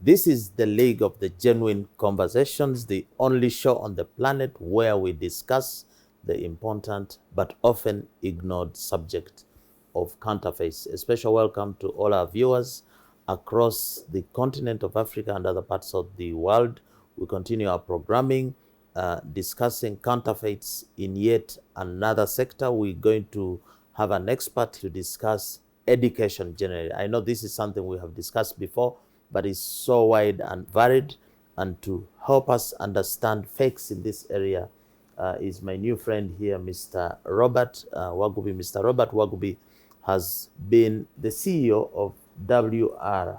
This is the League of the Genuine Conversations, the only show on the planet where we discuss the important but often ignored subject of counterfeits. A special welcome to all our viewers across the continent of Africa and other parts of the world. We continue our programming, discussing counterfeits in yet another sector. We're going to have an expert to discuss education generally. I know this is something we have discussed before, but it's so wide and varied. And to help us understand fakes in this area is my new friend here, Mr. Robert Wagubi. Mr. Robert Wagubi has been the CEO of WR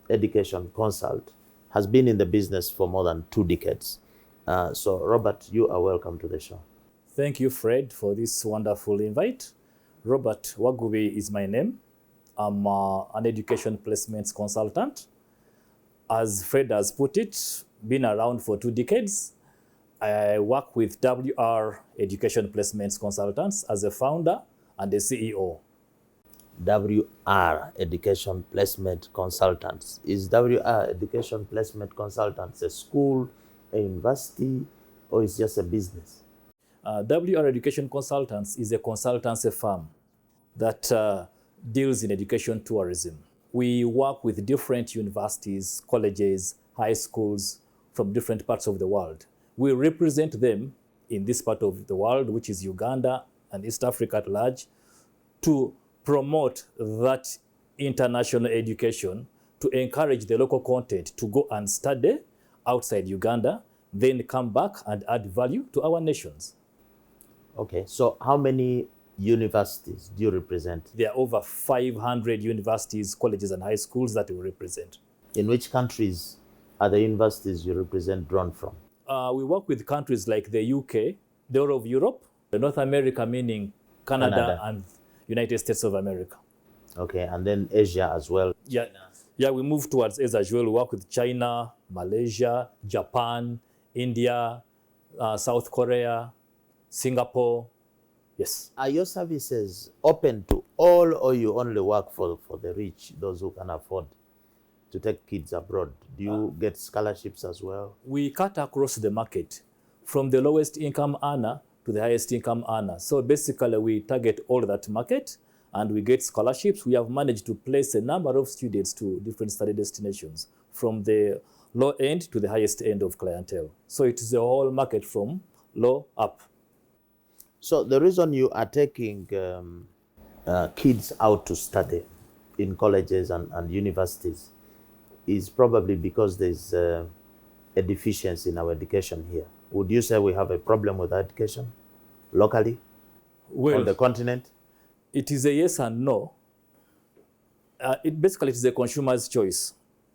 Education Consult, has been in the business for more than 2 decades. So, Robert, you are welcome to the show. Thank you, Fred, for this wonderful invite. Robert Wagubi is my name. I'm an education placements consultant. As Fred has put it, been around for 2 decades. I work with WR Education Placements Consultants as a founder and a CEO. WR Education Placement Consultants. Is WR Education Placement Consultants a school, a university, or is just a business? WR Education Consultants is a consultancy firm that deals in education tourism. We work with different universities, colleges, high schools from different parts of the world. We represent them in this part of the world, which is Uganda and East Africa at large, to promote that international education, to encourage the local content to go and study outside Uganda, then come back and add value to our nations. Okay, so how many universities do you represent? There are over 500 universities, colleges, and high schools that we represent. In which countries are the universities you represent drawn from? We work with countries like the UK, the whole of Europe, the North America, meaning Canada and United States of America. Okay, and then Asia as well. Yeah, we move towards Asia as well. We work with China, Malaysia, Japan, India, South Korea, Singapore. Yes. Are your services open to all, or you only work for the rich, those who can afford to take kids abroad? Do you get scholarships as well? We cut across the market from the lowest income earner to the highest income earner. So basically, we target all that market and we get scholarships. We have managed to place a number of students to different study destinations from the low end to the highest end of clientele. So it is a whole market from low up. So the reason you are taking kids out to study in colleges and universities is probably because there's a deficiency in our education here. Would you say we have a problem with education locally on the continent? It is a yes and no. It is a consumer's choice.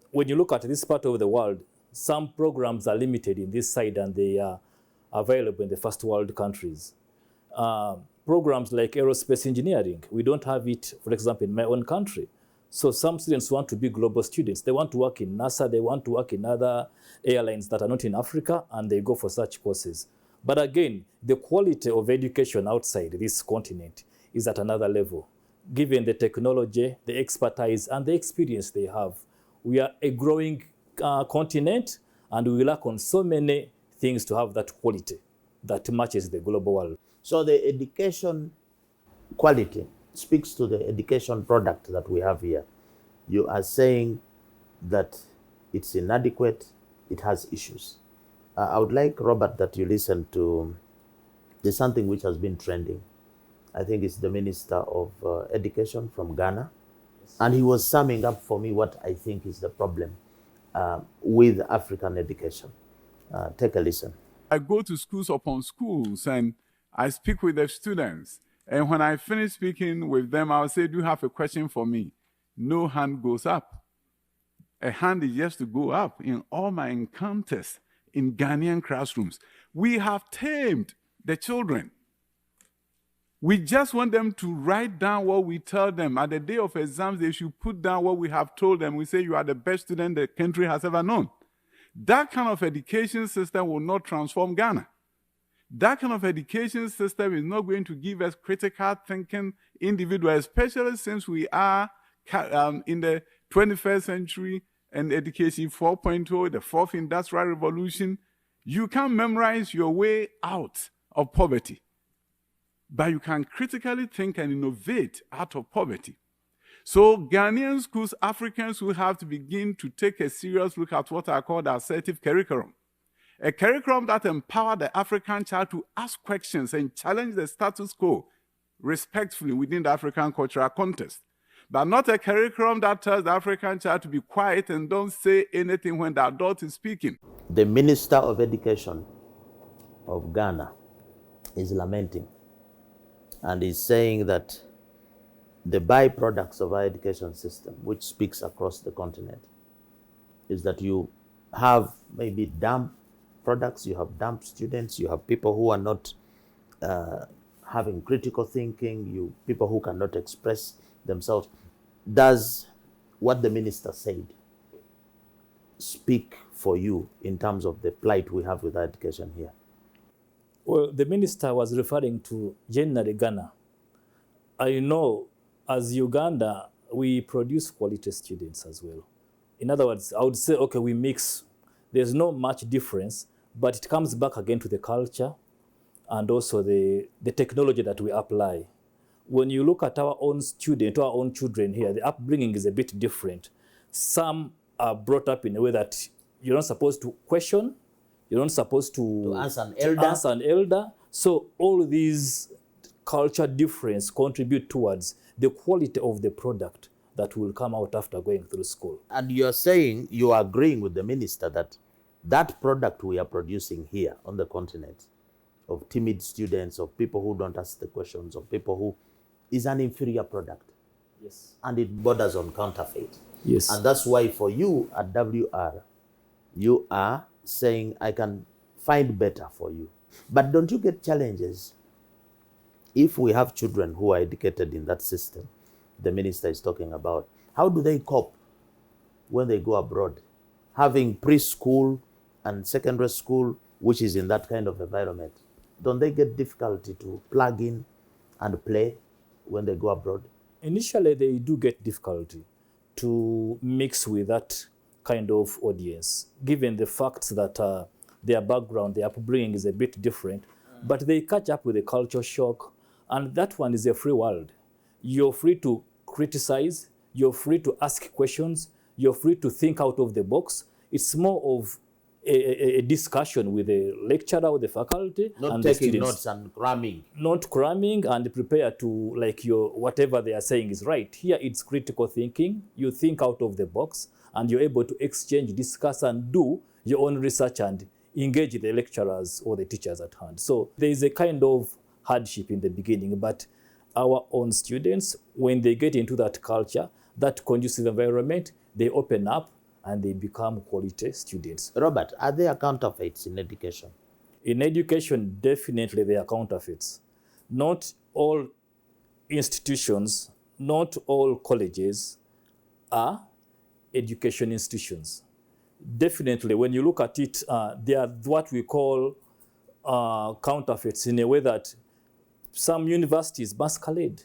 When you look at this part of the world, some programs are limited in this side and they are available in the first world countries. Programs like aerospace engineering, we don't have it, for example, in my own country. So some students want to be global students. They want to work in NASA, they want to work in other airlines that are not in Africa, and they go for such courses. But again, the quality of education outside this continent is at another level. Given the technology, the expertise, and the experience they have, we are a growing continent, and we lack on so many things to have that quality that matches the global world. So the education quality speaks to the education product that we have here. You are saying that it's inadequate, it has issues. I would like, Robert, that you listen to, there's something which has been trending. I think it's the Minister of Education from Ghana. Yes. And he was summing up for me what I think is the problem with African education. Take a listen. I go to schools upon schools and I speak with the students. And when I finish speaking with them, I'll say, do you have a question for me? No hand goes up. A hand is just to go up. In all my encounters in Ghanaian classrooms, we have tamed the children. We just want them to write down what we tell them. At the day of exams, they should put down what we have told them. We say, you are the best student the country has ever known. That kind of education system will not transform Ghana. That kind of education system is not going to give us critical thinking individuals, especially since we are in the 21st century and education 4.0, the fourth industrial revolution. You can't memorize your way out of poverty, but you can critically think and innovate out of poverty. So Ghanaian schools, Africans will have to begin to take a serious look at what I call the assertive curriculum. A curriculum that empowers the African child to ask questions and challenge the status quo respectfully within the African cultural context. But not a curriculum that tells the African child to be quiet and don't say anything when the adult is speaking. The Minister of Education of Ghana is lamenting and is saying that the byproducts of our education system, which speaks across the continent, is that you have maybe dumb products, you have dumb students, you have people who are not having critical thinking, people who cannot express themselves. Does what the minister said speak for you in terms of the plight we have with our education here? Well, the minister was referring to generally Ghana. I know as Uganda, we produce quality students as well. In other words, I would say, okay, we mix. There's not much difference, but it comes back again to the culture and also the technology that we apply. When you look at our own students, our own children here, the upbringing is a bit different. Some are brought up in a way that you're not supposed to question, you're not supposed to ask an elder. So all these culture difference contribute towards the quality of the product that will come out after going through school. And you're saying, you are agreeing with the minister that that product we are producing here on the continent of timid students, of people who don't ask the questions, of people who is an inferior product. Yes. And it borders on counterfeit. Yes. And that's why for you at WR, you are saying, I can find better for you. But don't you get challenges if we have children who are educated in that system the minister is talking about? How do they cope when they go abroad? Having preschool and secondary school, which is in that kind of environment, don't they get difficulty to plug in and play when they go abroad? Initially, they do get difficulty to mix with that kind of audience, given the fact that their background, their upbringing is a bit different, but they catch up with the culture shock, and that one is a free world. You're free to criticize, you're free to ask questions, you're free to think out of the box. It's more of a discussion with the lecturer or the faculty. Not and taking the notes and cramming. Not cramming and prepare to, like, your whatever they are saying is right. Here it's critical thinking. You think out of the box and you're able to exchange, discuss, and do your own research and engage the lecturers or the teachers at hand. So there is a kind of hardship in the beginning, but our own students, when they get into that culture, that conducive environment, they open up and they become quality students. Robert, are there counterfeits in education? In education, definitely there are counterfeits. Not all institutions, not all colleges are education institutions. Definitely, when you look at it, they are what we call counterfeits in a way that some universities masquerade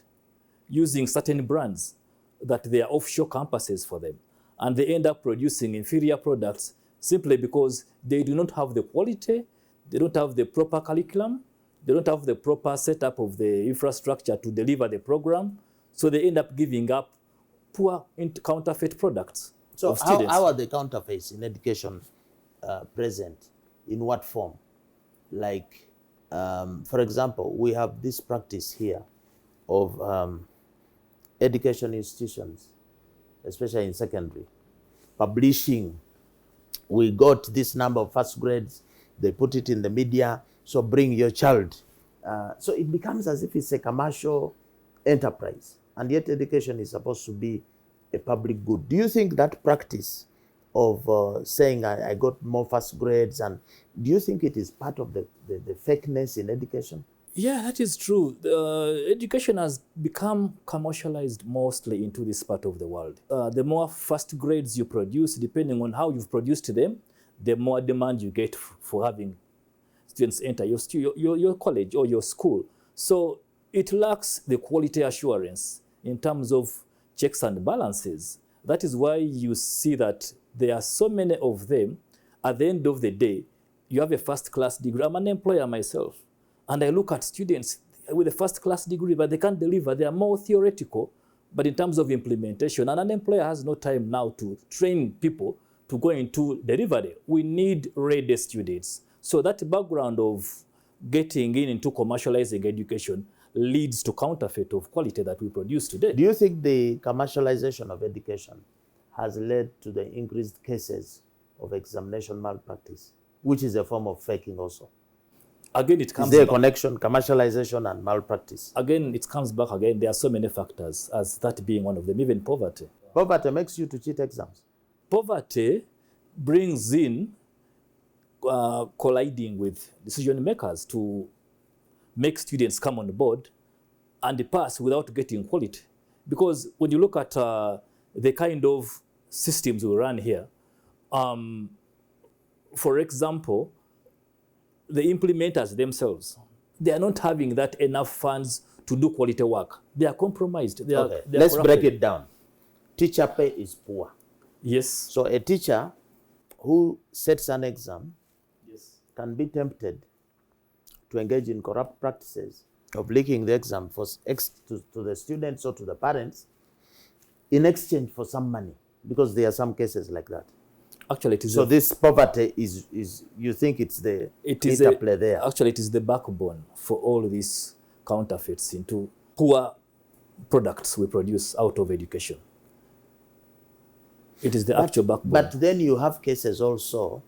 using certain brands that they are offshore campuses for them. And they end up producing inferior products simply because they do not have the quality, they don't have the proper curriculum, they don't have the proper setup of the infrastructure to deliver the program. So they end up giving up poor counterfeit products. So how are the counterfeits in education present? In what form? Like, for example, we have this practice here of education institutions, especially in secondary, publishing. We got this number of first grades, they put it in the media, so bring your child. So it becomes as if it's a commercial enterprise, and yet education is supposed to be a public good. Do you think that practice of saying I got more first grades, and do you think it is part of the fakeness in education? Yeah, that is true. Education has become commercialized mostly into this part of the world. The more first grades you produce, depending on how you've produced them, the more demand you get for having students enter your college or your school. So it lacks the quality assurance in terms of checks and balances. That is why you see that there are so many of them. At the end of the day, you have a first-class degree. I'm an employer myself, and I look at students with a first-class degree, but they can't deliver. They are more theoretical, but in terms of implementation, and an employer has no time now to train people to go into delivery. We need ready students. So that background of getting into commercializing education leads to counterfeit of quality that we produce today. Do you think the commercialization of education has led to the increased cases of examination malpractice, which is a form of faking also? Again, it comes Is there a back. connection, commercialization and malpractice? Again, it comes back again. There are so many factors, as that being one of them, even poverty. Poverty makes you to cheat exams. Poverty brings in colliding with decision makers to make students come on board and pass without getting quality. Because when you look at the kind of systems we run here, for example, the implementers themselves, they are not having that enough funds to do quality work. They are compromised. They are, Okay, they are let's corrupted. break it down. Teacher pay is poor. Yes. So a teacher who sets an exam Yes. can be tempted to engage in corrupt practices of leaking the exam to the students or to the parents in exchange for some money, because there are some cases like that. Actually, it is So this poverty is you think it's the interplay there? Actually, it is the backbone for all these counterfeits into poor products we produce out of education. It is the actual backbone. But then you have cases also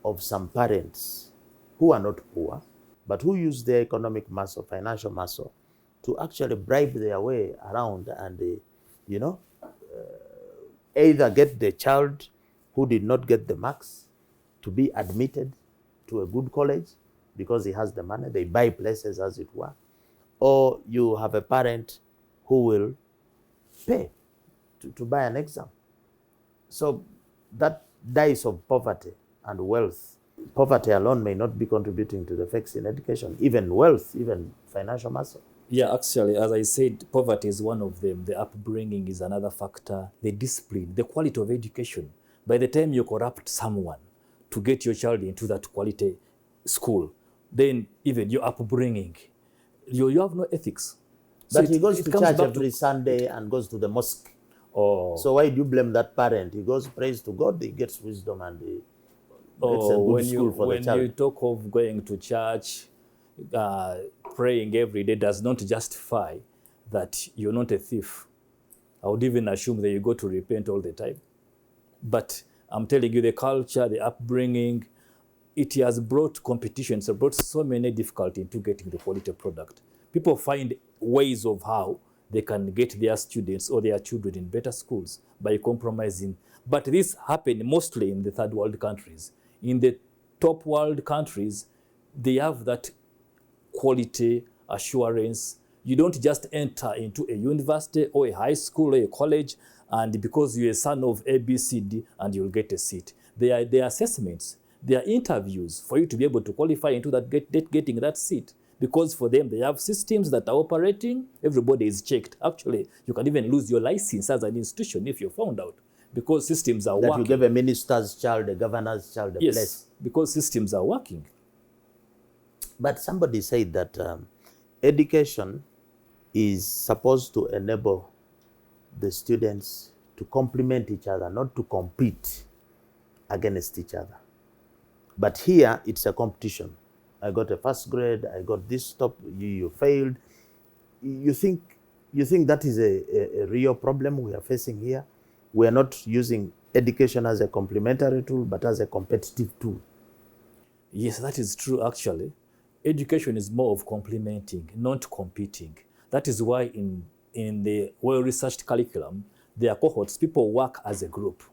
of some parents who are not poor, but who use their economic muscle, financial muscle, to actually bribe their way around and, either get the child who did not get the marks to be admitted to a good college because he has the money. They buy places, as it were. Or you have a parent who will pay to buy an exam. So that dice of poverty and wealth, poverty alone may not be contributing to the effects in education, even wealth, even financial muscle. Yeah, actually, as I said, poverty is one of them. The upbringing is another factor. The discipline, the quality of education. By the time you corrupt someone to get your child into that quality school, then even your upbringing, you have no ethics. But he goes it to comes church back every Sunday and goes to the mosque. Oh, So why do you blame that parent? He goes, prays to God, he gets wisdom and he gets a good school for the when child. you talk of going to church, praying every day does not justify that you're not a thief. I would even assume that you go to repent all the time. But I'm telling you, the culture, the upbringing, it has brought competitions, it brought so many difficulty into getting the quality product. People find ways of how they can get their students or their children in better schools by compromising. But this happened mostly in the third world countries. In the top world countries, they have that quality assurance. You don't just enter into a university or a high school or a college and because you're a son of ABCD and you'll get a seat. There are assessments, there are interviews for you to be able to qualify into that getting that seat. Because for them, they have systems that are operating, everybody is checked. Actually, you can even lose your license as an institution if you're found out, because systems are That working. you give a minister's child, a governor's child a Yes, place. because systems are working. But somebody said that education is supposed to enable the students to complement each other, not to compete against each other. But here, it's a competition. I got a first grade, I got this top, you failed. You think that is a real problem we are facing here? We are not using education as a complementary tool, but as a competitive tool. Yes, that is true actually. Education is more of complementing, not competing. That is why in the well-researched curriculum, there are cohorts, people work as a group.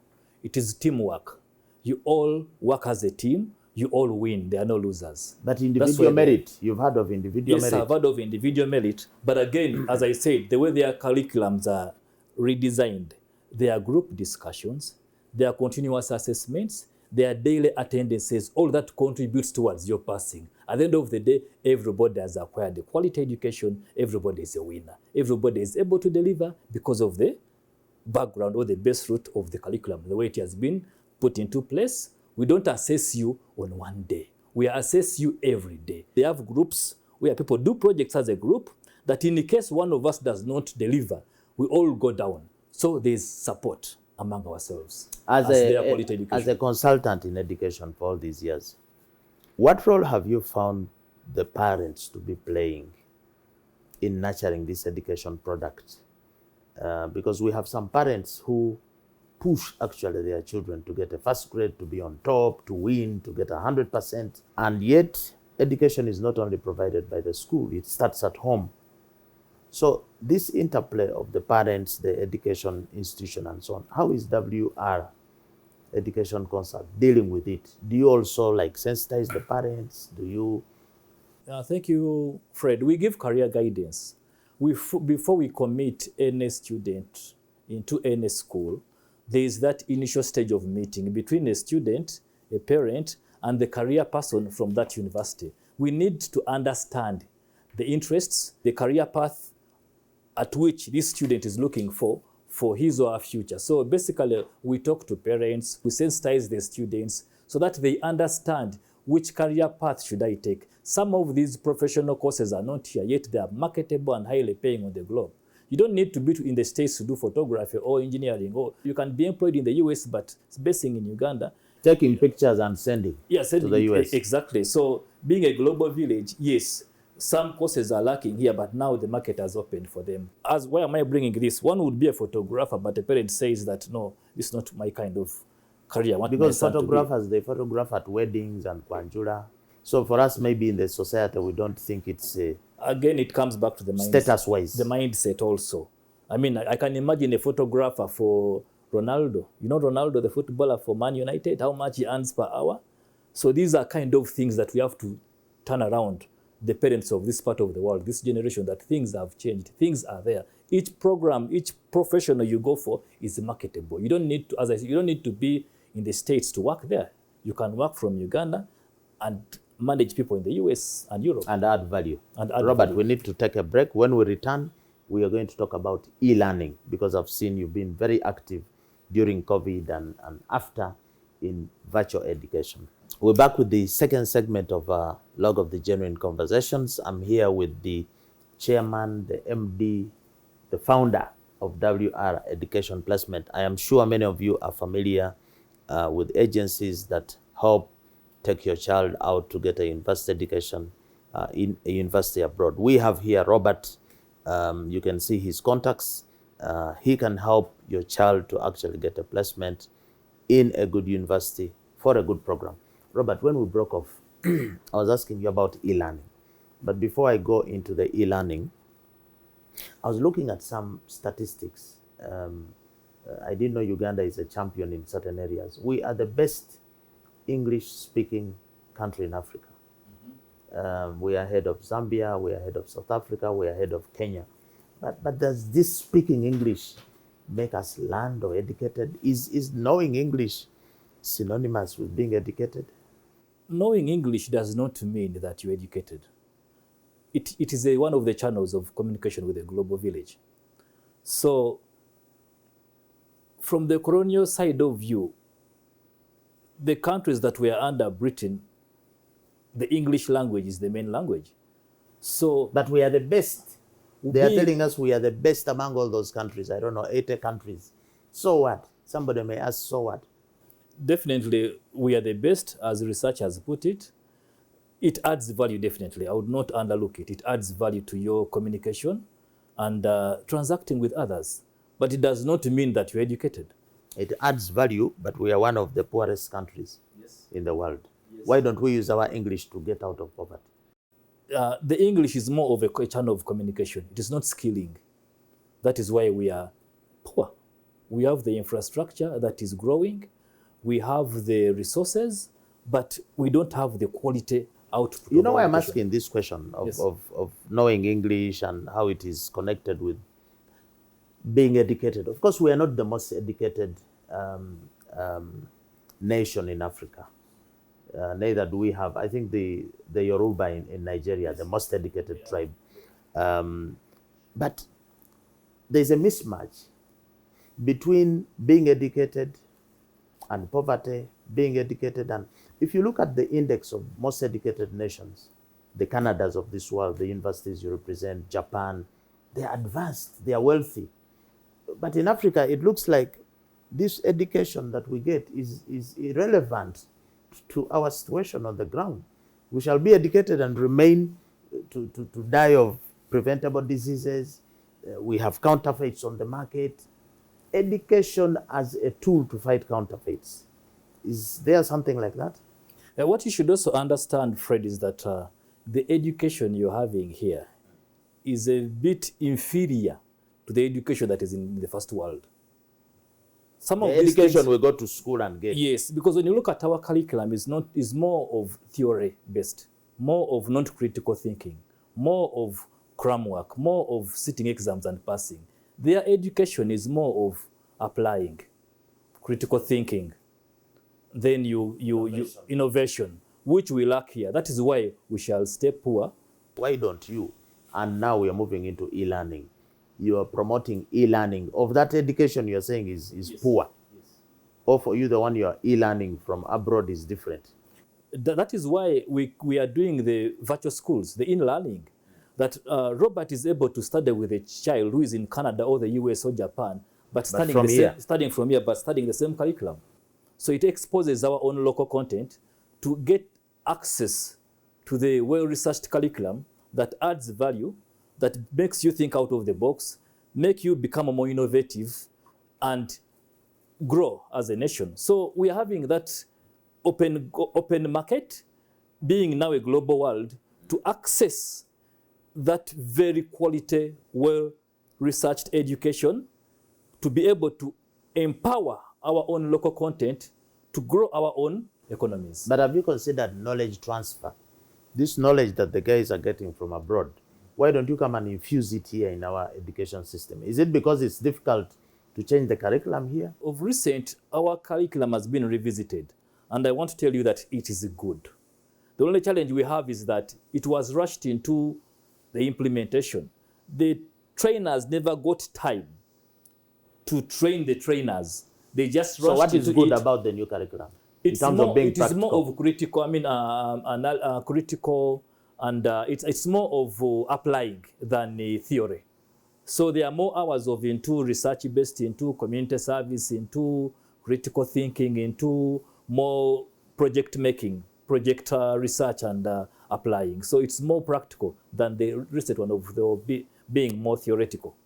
It is teamwork. You all work as a team you all win. There are no losers. But individual merit, you've heard of individual yes, merit? Yes, I've heard of individual merit. But again, as I said, the way their curriculums are redesigned, there are group discussions, there are continuous assessments, there are daily attendances, all that contributes towards your passing. At the end of the day, everybody has acquired a quality education, everybody is a winner. Everybody is able to deliver because of the background or the base root of the curriculum, the way it has been put into place. We don't assess you on one day. We assess you every day. They have groups where people do projects as a group that in case one of us does not deliver, we all go down. So there's support among ourselves as a consultant in education for all these years. What role have you found the parents to be playing in nurturing this education product? Because we have some parents who push actually their children to get a first grade, to be on top, to win, to get 100%. And yet, education is not only provided by the school, it starts at home. So this interplay of the parents, the education institution, and so on, how is WR Education Consult dealing with it? Do you also like sensitize the parents? Do you? Thank you, Fred. We give career guidance. Before we commit any student into any school, there is that initial stage of meeting between a student, a parent, and the career person from that university. We need to understand the interests, the career path at which this student is looking for his or her future. So basically, we talk to parents, we sensitize the students so that they understand which career path should I take. Some of these professional courses are not here, yet they are marketable and highly paying on the globe. You don't need to be in the States to do photography or engineering, or you can be employed in the US, but it's basing in Uganda. Taking pictures and sending to the US. Exactly. So being a global village, yes, some courses are lacking here, but now the market has opened for them. Why am I bringing this? One would be a photographer, but the parent says that, no, this is not my kind of career. Because photographers, they photograph at weddings and kwanjura. So for us, maybe in the society, we don't think it's a... Again, it comes back to the mindset. Status-wise. The mindset also. I mean, I can imagine a photographer for Ronaldo. You know Ronaldo, the footballer for Man United, how much he earns per hour? So these are kind of things that we have to turn around the parents of this part of the world, this generation, that things have changed. Things are there. Each program, each professional you go for is marketable. You don't need to, as I said, you don't need to be in the States to work there. You can work from Uganda and manage people in the US and Europe. And add value. Robert, we need to take a break. When we return, we are going to talk about e-learning, because I've seen you've been very active during COVID and after in virtual education. We're back with the second segment of Log of the Genuine Conversations. I'm here with the chairman, the MD, the founder of WR Education Placement. I am sure many of you are familiar with agencies that help take your child out to get a university education in a university abroad. We have here Robert. You can see his contacts. He can help your child to actually get a placement in a good university for a good program. Robert, when we broke off, I was asking you about e-learning. But before I go into the e-learning, I was looking at some statistics. I didn't know Uganda is a champion in certain areas. We are the best English-speaking country in Africa. We are ahead of Zambia, we are ahead of South Africa, we are ahead of Kenya. But does this speaking English make us learned or educated? Is knowing English synonymous with being educated? Knowing English does not mean that you're educated. It is one of the channels of communication with the global village. So, from the colonial side of view, the countries that were under Britain, the English language is the main language. So, but we are the best. They are telling us we are the best among all those countries. I don't know, 80 countries. So what? Somebody may ask, so what? Definitely, we are the best, as research has put it. It adds value, definitely. I would not underlook it. It adds value to your communication and transacting with others. But it does not mean that you're educated. It adds value, but we are one of the poorest countries in the world. Yes. Why don't we use our English to get out of poverty? The English is more of a channel of communication. It is not skilling. That is why we are poor. We have the infrastructure that is growing. We have the resources, but we don't have the quality output. You of know our why I'm education. asking this question of, Yes. of knowing English and how it is connected with being educated. Of course, we are not the most educated nation in Africa. Neither do we have, I think, the Yoruba in Nigeria, the most educated tribe. But there's a mismatch between being educated and poverty, being educated. And if you look at the index of most educated nations, the Canadas of this world, the universities you represent, Japan, they are advanced, they are wealthy. But in Africa, it looks like this education that we get is irrelevant to our situation on the ground. We shall be educated and remain to die of preventable diseases. We have counterfeits on the market. Education as a tool to fight counterfeits. Is there something like that? What you should also understand, Fred, is that the education you're having here is a bit inferior to the education that is in the first world. Some The of these education things, we go to school and get. yes, because when you look at our curriculum, is more of theory based, more of non-critical thinking, more of cram work, more of sitting exams and passing. Their education is more of applying, critical thinking, then you innovation, which we lack here. That is why we shall stay poor. Why don't you? And now we are moving into e-learning. You are promoting e-learning. Of that education you're saying is yes. Poor. Yes. Or for you, the one you are e-learning from abroad is different. That is why we are doing the virtual schools, the in-learning. That Robert is able to study with a child who is in Canada or the US or Japan, but studying from here, but studying the same curriculum. So it exposes our own local content to get access to the well-researched curriculum that adds value, that makes you think out of the box, make you become more innovative and grow as a nation. So we are having that open market, being now a global world, to access that very quality, well-researched education, to be able to empower our own local content to grow our own economies. But have you considered knowledge transfer? This knowledge that the guys are getting from abroad, why don't you come and infuse it here in our education system? Is it because it's difficult to change the curriculum here? Of recent, our curriculum has been revisited, and I want to tell you that it is good. The only challenge we have is that it was rushed into the implementation. The trainers never got time to train the trainers. They just rushed. So what is good it. about the new curriculum? It's in terms more, of being practical? Is more of critical. I mean, critical, and it's more of applying than theory. So there are more hours of into research-based, into community service, into critical thinking, into more project making, project research and applying. So it's more practical than the recent one of being more theoretical.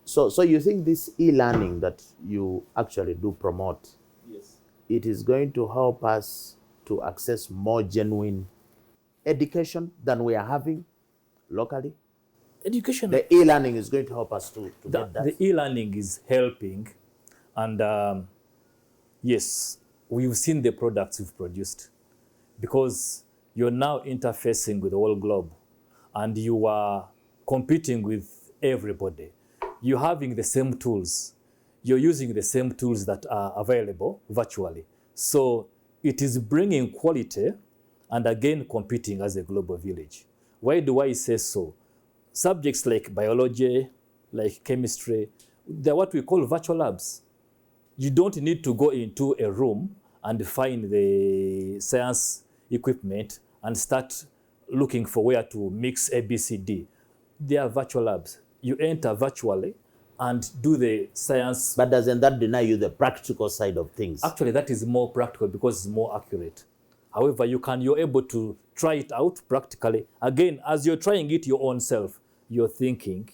So you think this e-learning that you actually do promote, yes, it is going to help us to access more genuine education than we are having locally? Education. The e-learning is going to help us to get that. The e-learning is helping, and yes, we've seen the products we've produced, because you're now interfacing with the whole globe, and you are competing with everybody. You're having the same tools. You're using the same tools that are available virtually. So it is bringing quality and again competing as a global village. Why do I say so? Subjects like biology, like chemistry, they're what we call virtual labs. You don't need to go into a room and find the science equipment and start looking for where to mix A, B, C, D. They are virtual labs. You enter virtually and do the science. But doesn't that deny you the practical side of things? Actually, that is more practical because it's more accurate. However, you're able to try it out practically. Again, as you're trying it your own self, you're thinking,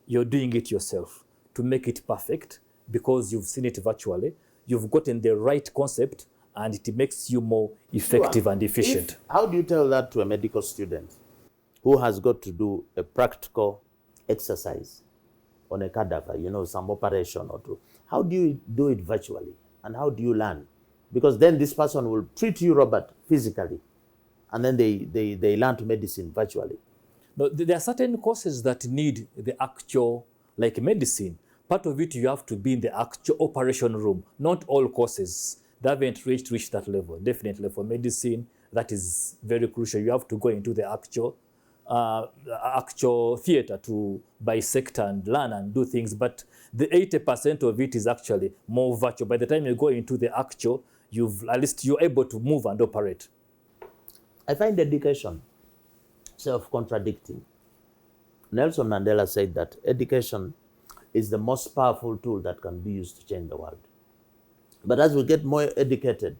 you're doing it yourself to make it perfect because you've seen it virtually. You've gotten the right concept and it makes you more effective and efficient. How do you tell that to a medical student who has got to do a practical exercise on a cadaver, some operation or two? How do you do it virtually? And how do you learn? Because then this person will treat you, Robert, physically, and then they learn to medicine virtually. No, there are certain courses that need the actual, like medicine. Part of it, you have to be in the actual operation room. Not all courses. They haven't reached that level. Definitely for medicine, that is very crucial. You have to go into the actual theater to bisect and learn and do things. But the 80% of it is actually more virtual. By the time you go into the actual, at least you're able to move and operate. I find education self-contradicting. Nelson Mandela said that education is the most powerful tool that can be used to change the world. But as we get more educated,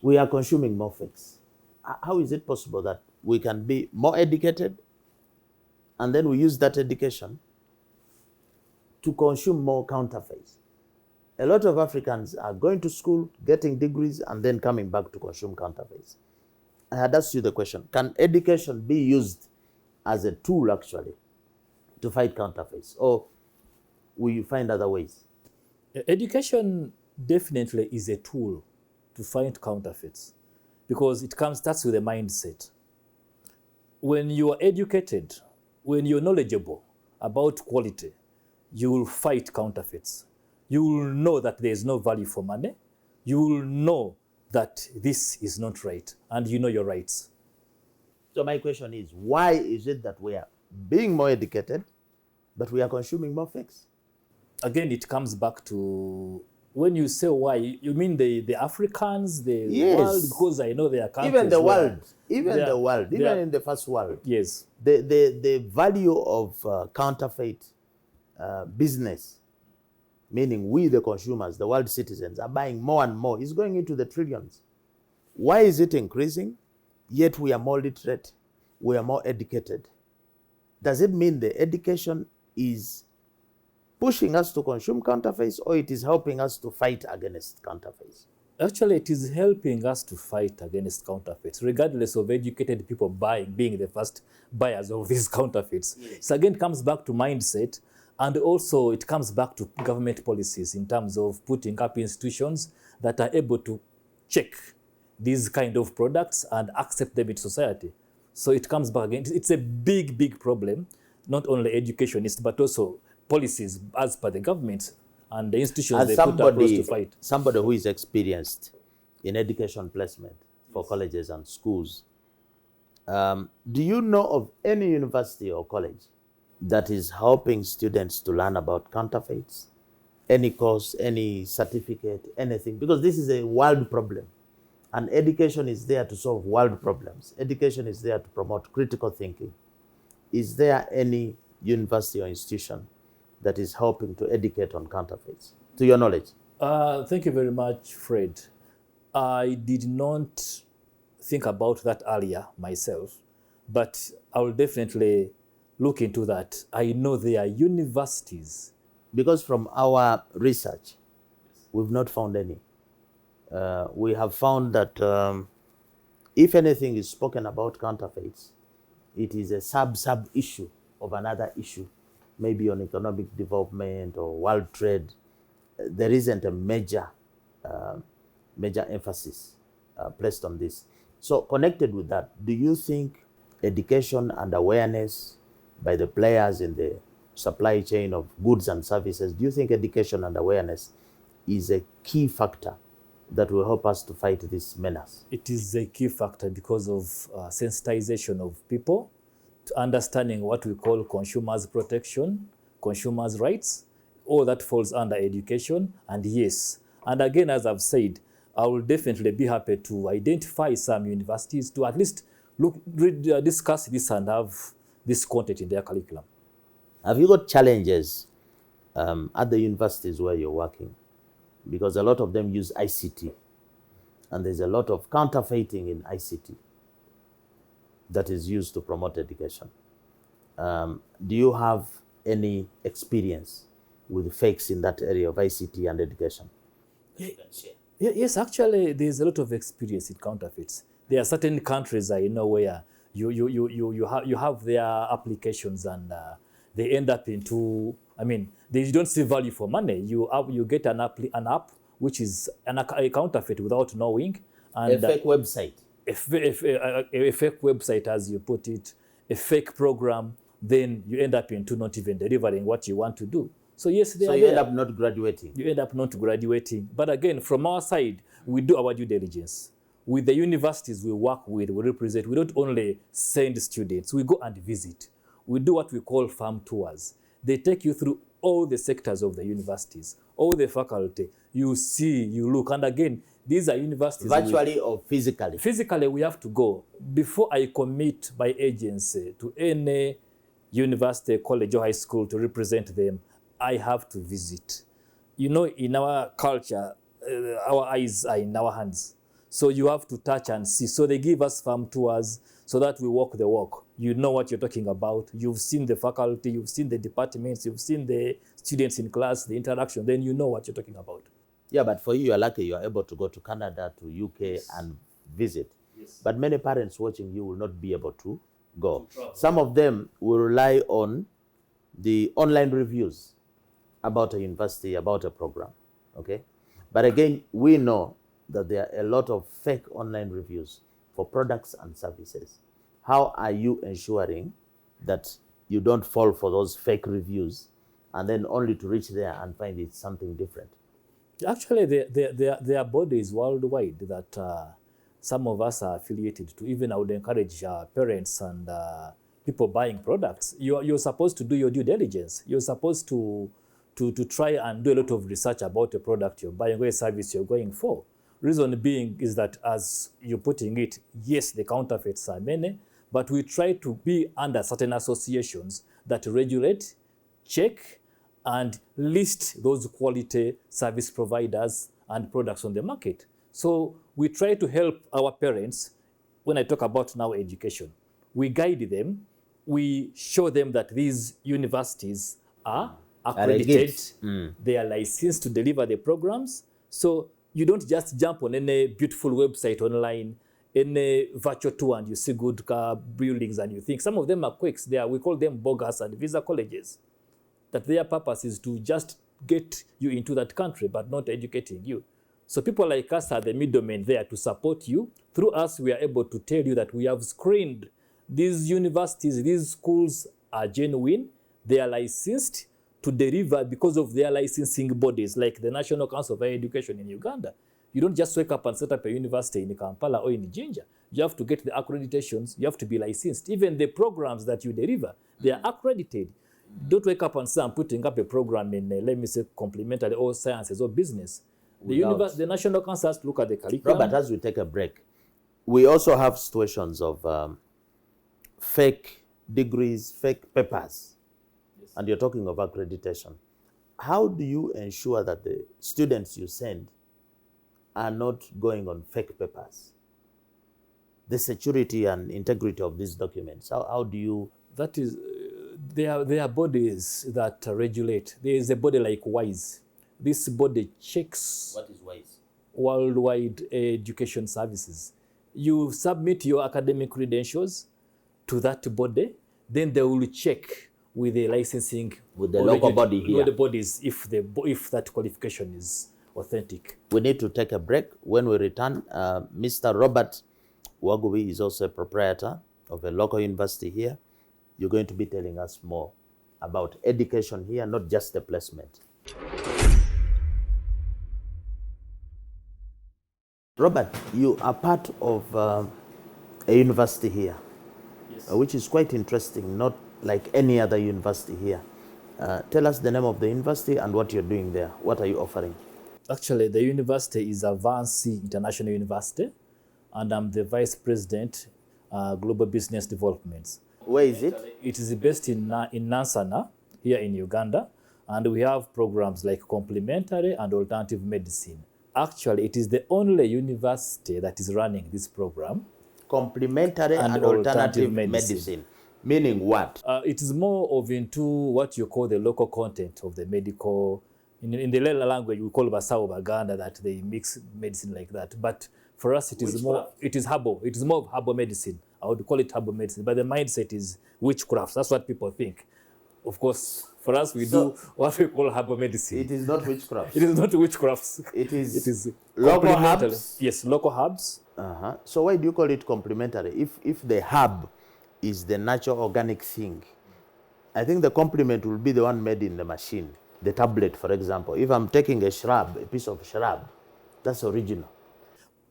we are consuming more fakes. How is it possible that we can be more educated and then we use that education to consume more counterfeits? A lot of Africans are going to school, getting degrees, and then coming back to consume counterfeits. I had asked you the question, can education be used as a tool actually to fight counterfeits, or will you find other ways? Education definitely is a tool to fight counterfeits because it starts with a mindset. When you are educated, when you're knowledgeable about quality, you will fight counterfeits. You will know that there is no value for money. You will know that this is not right, and you know your rights. So my question is, why is it that we are being more educated, but we are consuming more fakes? Again, it comes back to when you say why, you mean the Africans, the Yes. world, because I know there are countries Even the where world, even in the first world. Yes. The value of counterfeit business, meaning we the consumers, the world citizens, are buying more and more, is going into the trillions. Why is it increasing? Yet we are more literate, we are more educated. Does it mean the education is pushing us to consume counterfeits, or it is helping us to fight against counterfeits? Actually, it is helping us to fight against counterfeits, regardless of educated people being the first buyers of these counterfeits. Yes. So again, it comes back to mindset, and also it comes back to government policies in terms of putting up institutions that are able to check these kind of products and accept them in society. So it comes back again. It's a big, big problem, not only educationists, but also policies as per the government and the institutions As they put across to fight. Somebody who is experienced in education placement for colleges and schools, do you know of any university or college that is helping students to learn about counterfeits? Any course, any certificate, anything? Because this is a world problem. And education is there to solve world problems. Education is there to promote critical thinking. Is there any university or institution that is helping to educate on counterfeits, to your knowledge? Thank you very much, Fred. I did not think about that earlier myself, but I will definitely look into that. I know there are universities. Because from our research, we've not found any. We have found that if anything is spoken about counterfeits, it is a sub issue of another issue, maybe on economic development or world trade. There isn't a major emphasis placed on this. So connected with that, do you think education and awareness by the players in the supply chain of goods and services, do you think education and awareness is a key factor that will help us to fight this menace? It is a key factor because of sensitization of people to understanding what we call consumers protection, consumers rights. All that falls under education. And yes, and again, as I've said, I will definitely be happy to identify some universities to at least discuss this and have this content in their curriculum. Have you got challenges at the universities where you're working? Because a lot of them use ICT, and there's a lot of counterfeiting in ICT that is used to promote education. Do you have any experience with fakes in that area of ICT and education? Yes, actually, there's a lot of experience in counterfeits. There are certain countries I know where you have their applications and they end up into, I mean, they don't see value for money. You get an app which is a counterfeit without knowing. And a fake website. A fake website, as you put it, a fake program, then you end up into not even delivering what you want to do. So yes, so you end up not graduating. You end up not graduating. But again, from our side, we do our due diligence. With the universities we work with, we represent, we don't only send students, we go and visit. We do what we call farm tours. They take you through all the sectors of the universities, all the faculty. You see, you look, and again, these are universities. Virtually or physically? Physically, we have to go. Before I commit my agency to any university, college, or high school to represent them, I have to visit. You know, in our culture, our eyes are in our hands. So you have to touch and see. So they give us farm tours so that we walk the walk. You know what you're talking about. You've seen the faculty, you've seen the departments, you've seen the students in class, the interaction, then you know what you're talking about. Yeah, but for you, you're lucky you're able to go to Canada, to UK, yes, and visit. Yes. But many parents watching you will not be able to go. Some of them will rely on the online reviews about a university, about a program, okay? But again, we know that there are a lot of fake online reviews for products and services. How are you ensuring that you don't fall for those fake reviews and then only to reach there and find it's something different? Actually, there are bodies worldwide that some of us are affiliated to. Even I would encourage parents and people buying products. You're supposed to do your due diligence. You're supposed to try and do a lot of research about the product you're buying or a service you're going for. Reason being is that, as you're putting it, yes, the counterfeits are many, but we try to be under certain associations that regulate, check, and list those quality service providers and products on the market. So we try to help our parents. When I talk about now education, we guide them, we show them that these universities are accredited, they are licensed to deliver the programs. So you don't just jump on any beautiful website online, any virtual tour, and you see good buildings and you think some of them are quakes. We call them bogus and visa colleges. That their purpose is to just get you into that country, but not educating you. So people like us are the middlemen there to support you. Through us, we are able to tell you that we have screened these universities, these schools are genuine, they are licensed to deliver because of their licensing bodies, like the National Council of Higher Education in Uganda. You don't just wake up and set up a university in Kampala or in Jinja. You have to get the accreditations, you have to be licensed. Even the programs that you deliver, they are accredited. Don't wake up and say, I'm putting up a program in, let me say, complementary or sciences or business. The National Council has to look at the curriculum. Robert, as we take a break, we also have situations of fake degrees, fake papers. Yes. And you're talking of accreditation. How do you ensure that the students you send are not going on fake papers? The security and integrity of these documents, how do you... That is... There are bodies that regulate. There is a body like WISE. This body checks... What is WISE? Worldwide Education Services. You submit your academic credentials to that body, then they will check with the licensing... With the local body here. With the bodies, if that qualification is authentic. We need to take a break. When we return, Mr. Robert Wagubi is also a proprietor of a local university here. You're going to be telling us more about education here, not just the placement. Robert, you are part of a university here, yes, which is quite interesting, not like any other university here. Tell us the name of the university and what you're doing there. What are you offering? Actually, the university is Avansi International University, and I'm the Vice President, Global Business Development. Where is it? It is based in Nansana, here in Uganda, and we have programs like complementary and alternative medicine. Actually, it is the only university that is running this program. Complementary and alternative medicine. Meaning what? It is more of into what you call the local content of the medical. In the language, we call Basao Baganda, that they mix medicine like that. But for us, it is more. It is herbal. It is more of herbal medicine. I would call it herbal medicine, but the mindset is witchcraft. That's what people think. Of course, For us, we do what we call herbal medicine. It is not witchcraft. It is not witchcrafts. It is local complementary. herbs. Yes, local herbs. So why do you call it complementary? If the herb is the natural organic thing, I think the complement will be the one made in the machine. The tablet, for example. If I'm taking a shrub, a piece of shrub, that's original.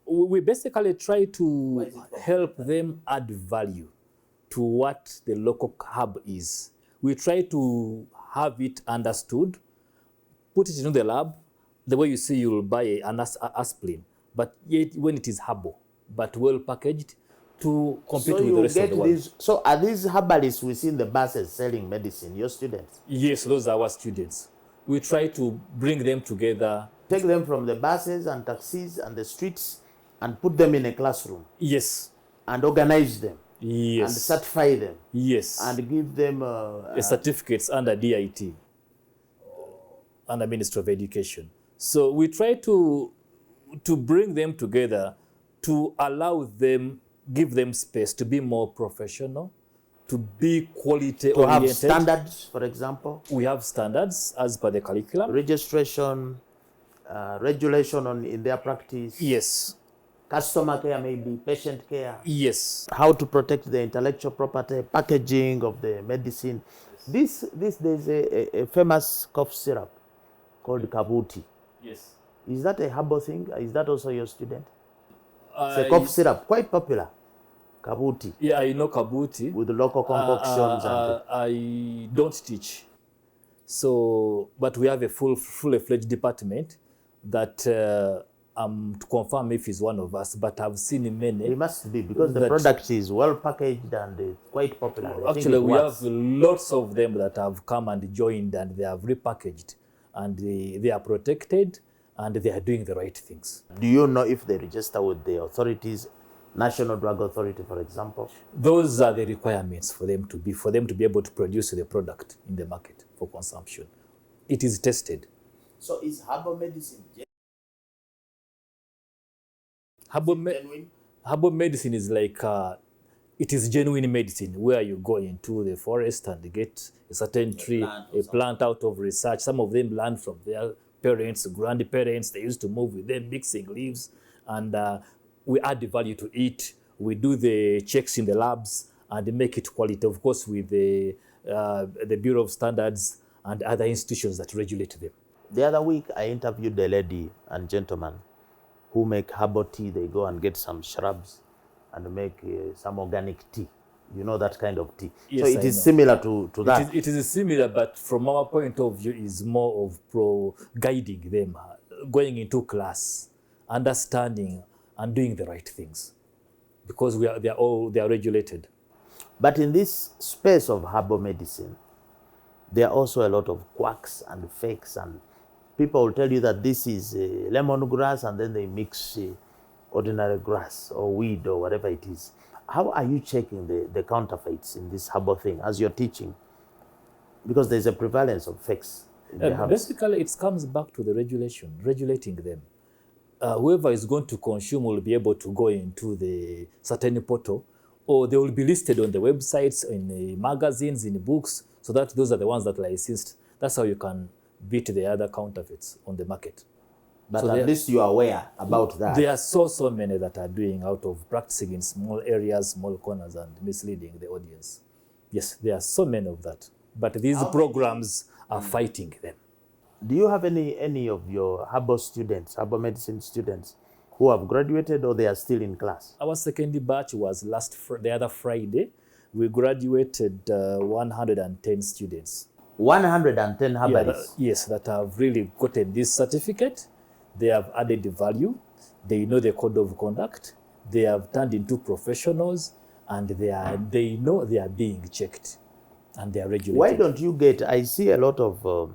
We basically try to help them add value to what the local herb is. We try to have it understood, put it into the lab, the way you see you'll buy an aspirin, but yet when it is herbal, but well packaged to compete with the rest of the world. So are these herbalists we see in the buses selling medicine, your students? Yes, those are our students. We try to bring them together. Take them from the buses and taxis and the streets and put them in a classroom. Yes. And organize them. Yes. And certify them. Yes. And give them certificates under DIT, under Ministry of Education. So we try to bring them together to allow them, give them space to be more professional, to be quality oriented. To have standards, for example. We have standards as per the curriculum. Registration, regulation in their practice. Yes. Customer care, maybe patient care. Yes. How to protect the intellectual property, packaging of the medicine. There's a famous cough syrup called Kabuti. Yes. Is that a herbal thing? Is that also your student? It's a cough syrup, quite popular. Kabuti. Yeah, I know Kabuti. With the local concoctions. I don't teach. So, but we have a fully-fledged department that to confirm if he's one of us, but I've seen many. It must be, because the product is well packaged and quite popular. Actually, we have lots of them that have come and joined, and they have repackaged, and they are protected, and they are doing the right things. Do you know if they register with the authorities, National Drug Authority, for example? Those are the requirements for them to be able to produce the product in the market for consumption. It is tested. So is herbal medicine herbal medicine is like it is genuine medicine, where you go into the forest and get a certain tree, a plant out of research. Some of them learn from their parents, grandparents. They used to move with them, mixing leaves, and we add the value to it. We do the checks in the labs and make it quality, of course, with the Bureau of Standards and other institutions that regulate them. The other week, I interviewed a lady and gentleman who make herbal tea. They go and get some shrubs and make some organic tea. You know that kind of tea. Yes, so it is similar to that. It is similar, but from our point of view, is more of guiding them, going into class, understanding, and doing the right things, because they are regulated. But in this space of herbal medicine, there are also a lot of quacks and fakes, and people will tell you that this is lemongrass, and then they mix ordinary grass or weed or whatever it is. How are you checking the counterfeits in this herbal thing as you're teaching? Because there's a prevalence of fakes in the herbs. Basically, it comes back to the regulating them. Whoever is going to consume will be able to go into the certain portal, or they will be listed on the websites, in the magazines, in the books, so that those are the ones that are licensed. That's how you can beat the other counterfeits on the market. But so at least you are aware about that. There are so many that are doing out of practicing in small areas, small corners, and misleading the audience. Yes, there are so many of that. But these programs are fighting them. Do you have any of your herbal students, herbal medicine students, who have graduated, or they are still in class? Our second batch was the other Friday. We graduated 110 students. 110 herbalists? Yes, that have really gotten this certificate. They have added the value. They know the code of conduct. They have turned into professionals, and they know they are being checked, and they are regulated. Why don't you I see a lot of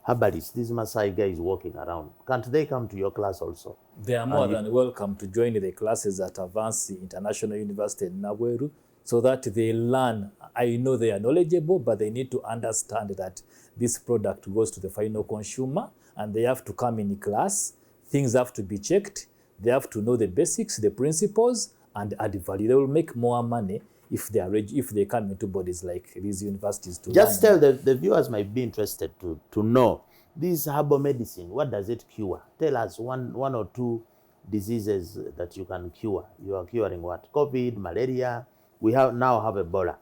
herbalists, these Maasai guys walking around. Can't they come to your class also? They are more than welcome to join the classes at Avansi International University in Nabweru, so that they learn. I know they are knowledgeable, but they need to understand that this product goes to the final consumer, and they have to come in class. Things have to be checked. They have to know the basics, the principles, and add value. They will make more money if they are if they come into bodies like these universities to Just learn. tell the viewers might be interested to know this herbal medicine. What does it cure? Tell us one or two diseases that you can cure. You are curing what? COVID, malaria. We now have Ebola.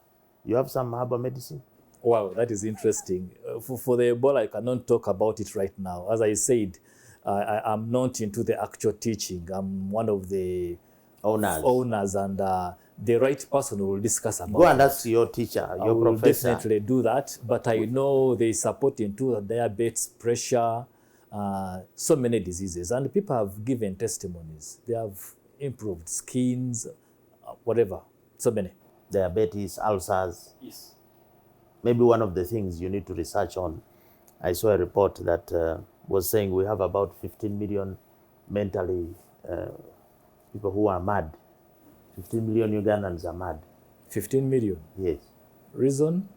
You have some herbal medicine? Wow, that is interesting. For the Ebola, I cannot talk about it right now. As I said, I'm not into the actual teaching. I'm one of the owners, and the right person will discuss about it. Go and ask your teacher, your will professor. Definitely do that. But I know they support into diabetes, pressure, so many diseases. And people have given testimonies. They have improved skins, whatever, so many. Diabetes, ulcers. Yes. Maybe one of the things you need to research on. I saw a report that was saying we have about 15 million mentally people who are mad. 15 million Ugandans are mad. 15 million? Yes. Reason?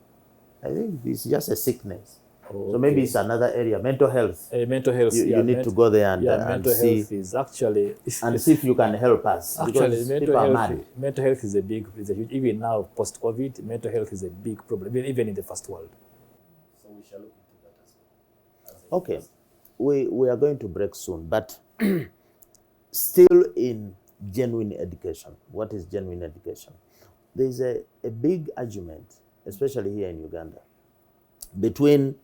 I think it's just a sickness. Oh, so maybe it's another area, mental health. Mental health. You need to go there and, mental see, health is actually and see if you can help us. Actually, mental health is a huge, even now post-COVID, mental health is a big problem, even in the first world. So we shall look into that as well. Okay, we are going to break soon, but still in genuine education. What is genuine education? There is a big argument, especially here in Uganda, between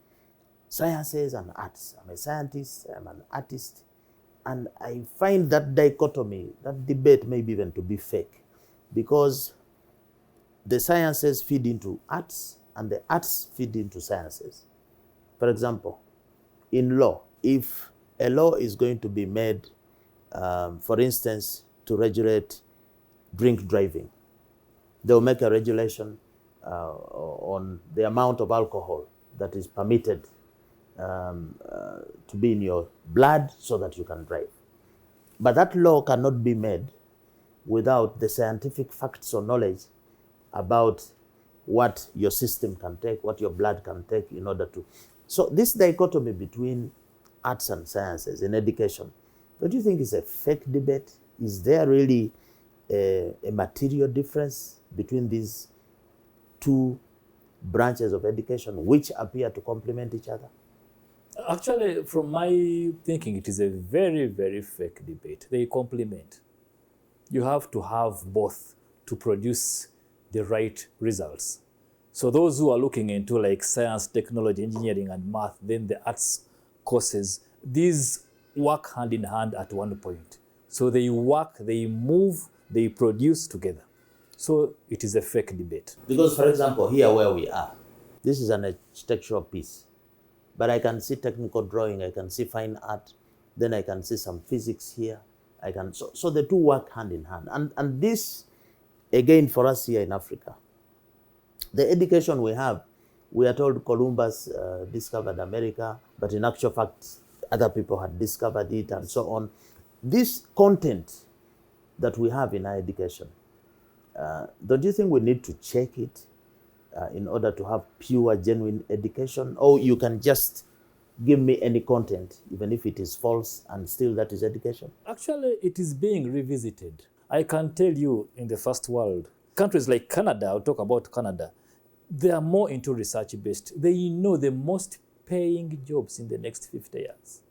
sciences and arts. I'm a scientist, I'm an artist, and I find that dichotomy, that debate maybe even to be fake, because the sciences feed into arts and the arts feed into sciences. For example, in law, if a law is going to be made, for instance, to regulate drink driving, they'll make a regulation on the amount of alcohol that is permitted to be in your blood so that you can drive. But that law cannot be made without the scientific facts or knowledge about what your system can take, what your blood can take in order to. So this dichotomy between arts and sciences in education, don't you think is a fake debate? Is there really a material difference between these two branches of education which appear to complement each other? Actually, from my thinking, it is a very, very fake debate. They complement. You have to have both to produce the right results. So those who are looking into like science, technology, engineering, and math, then the arts courses, these work hand in hand at one point. So they work, they move, they produce together. So it is a fake debate. Because, for example, here where we are, this is an architectural piece. But I can see technical drawing, I can see fine art, then I can see some physics here. So the two work hand in hand. And this, again, for us here in Africa, the education we have, we are told Columbus discovered America, but in actual fact, other people had discovered it and so on. This content that we have in our education, don't you think we need to check it in order to have pure, genuine education? Or you can just give me any content, even if it is false, and still that is education? Actually, it is being revisited. I can tell you in the first world, countries like Canada, I'll talk about Canada, they are more into research-based. They know the most paying jobs in the next 50 years.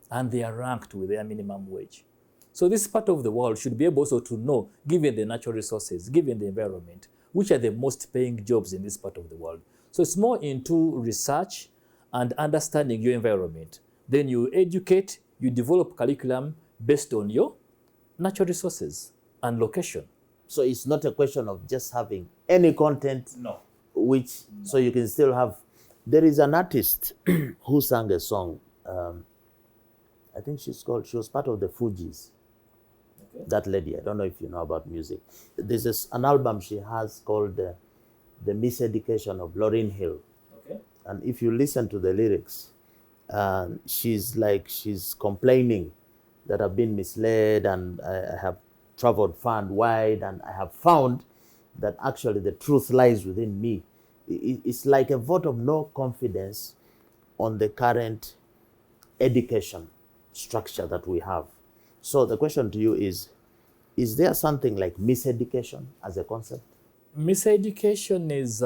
And they are ranked with their minimum wage. So this part of the world should be able also to know, given the natural resources, given the environment, which are the most paying jobs in this part of the world. So it's more into research and understanding your environment. Then you educate, you develop curriculum based on your natural resources and location. So it's not a question of just having any content, no. So you can still have. There is an artist who sang a song. I think she was part of the Fugees. Okay. That lady, I don't know if you know about music. There's an album she has called The Miseducation of Lauryn Hill. Okay. And if you listen to the lyrics, she's complaining that I've been misled and I have traveled far and wide and I have found that actually the truth lies within me. It's like a vote of no confidence on the current education structure that we have. So the question to you is there something like miseducation as a concept? Miseducation is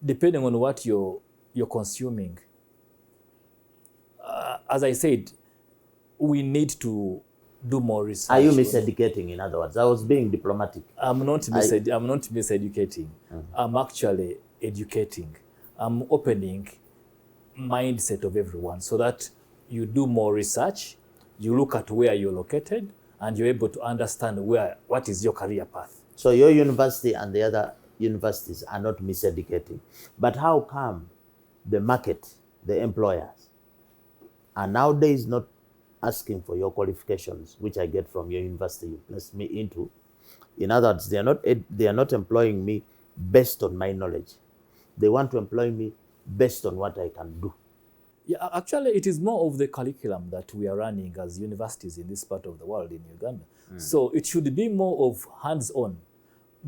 depending on what you're consuming. As I said, we need to do more research. Are you miseducating, in other words? I was being diplomatic. I'm not miseducating. I'm actually educating. I'm opening mindset of everyone so that you do more research, you look at where you're located, and you're able to understand what is your career path. So your university and the other universities are not miseducating. But how come the market, the employers, are nowadays not asking for your qualifications, which I get from your university you placed me into? In other words, they are not employing me based on my knowledge. They want to employ me based on what I can do. Yeah, actually, it is more of the curriculum that we are running as universities in this part of the world, in Uganda. So it should be more of hands-on.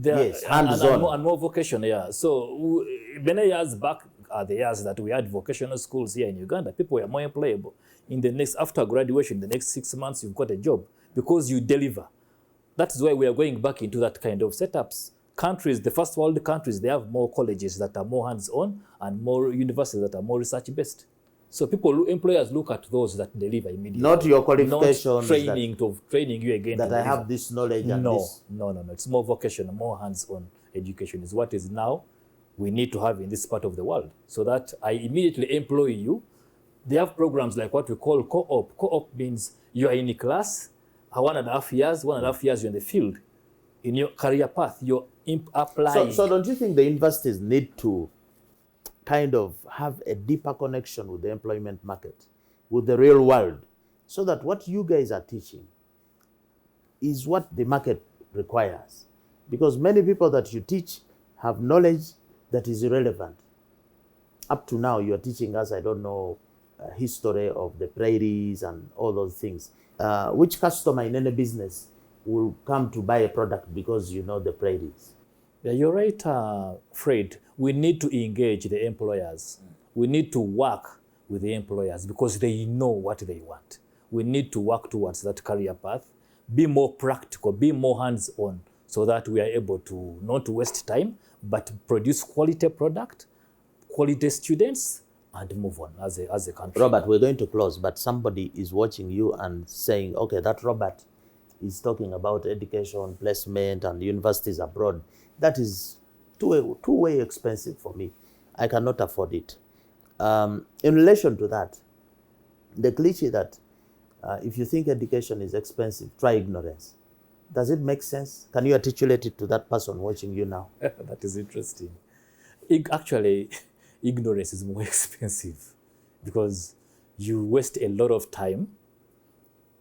Yes, hands-on. And more vocation, yeah. So many years back are the years that we had vocational schools here in Uganda. People were more employable. After graduation, the next 6 months, you've got a job because you deliver. That's why we are going back into that kind of setups. Countries, the first world countries, they have more colleges that are more hands-on and more universities that are more research-based. So employers look at those that deliver immediately. Not your qualifications. Not training you again. That I have this knowledge and this. No. It's more vocational, more hands-on education is what is now we need to have in this part of the world so that I immediately employ you. They have programs like what we call co-op. Co-op means you are in a class, 1.5 years, 1.5 years you're in the field. In your career path, you're applying. So don't you think the universities need to kind of have a deeper connection with the employment market, with the real world, so that what you guys are teaching is what the market requires? Because many people that you teach have knowledge that is irrelevant. Up to now, you are teaching us, I don't know, history of the prairies and all those things. Which customer in any business will come to buy a product because you know the prairies? Yeah, you're right, Fred. We need to engage the employers. We need to work with the employers because they know what they want. We need to work towards that career path, be more practical, be more hands-on, so that we are able to not waste time, but produce quality product, quality students, and move on as a country. Robert, we're going to close, but somebody is watching you and saying, okay, that Robert is talking about education, placement, and universities abroad. That is too way expensive for me. I cannot afford it. In relation to that, the cliche that if you think education is expensive, try ignorance. Does it make sense? Can you articulate it to that person watching you now? That is interesting. Actually, ignorance is more expensive because you waste a lot of time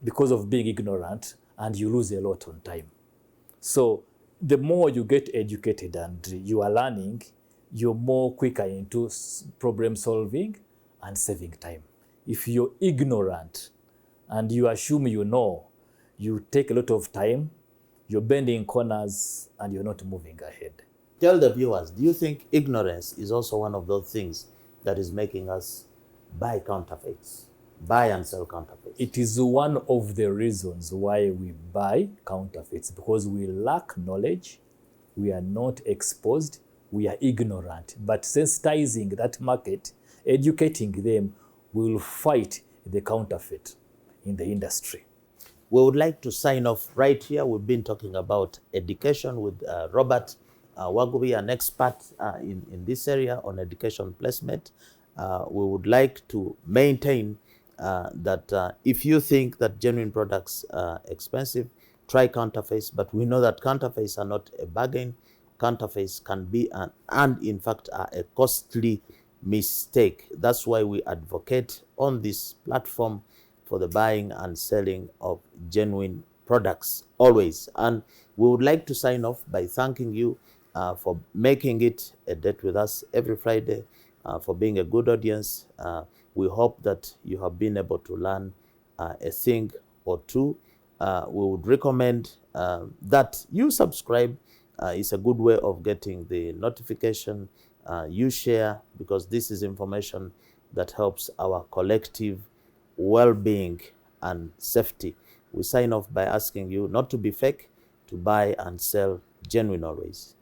because of being ignorant and you lose a lot on time. So the more you get educated and you are learning, you're more quicker into problem solving and saving time. If you're ignorant and you assume you know, you take a lot of time, you're bending corners and you're not moving ahead. Tell the viewers, do you think ignorance is also one of those things that is making us buy counterfeits, buy and sell counterfeits? It is one of the reasons why we buy counterfeits, because we lack knowledge, we are not exposed, we are ignorant. But sensitizing that market, educating them, will fight the counterfeit in the industry. We would like to sign off right here. We've been talking about education with Robert Wagubi, an expert in this area on education placement. We would like to maintain that if you think that genuine products are expensive, try counterfeits. But we know that counterfeits are not a bargain. Counterfeits can be and in fact are a costly mistake. That's why we advocate on this platform for the buying and selling of genuine products always. And we would like to sign off by thanking you for making it a date with us every Friday, for being a good audience. We hope that you have been able to learn a thing or two. We would recommend that you subscribe. It's a good way of getting the notification. You share, because this is information that helps our collective well-being and safety. We sign off by asking you not to be fake, to buy and sell genuine always.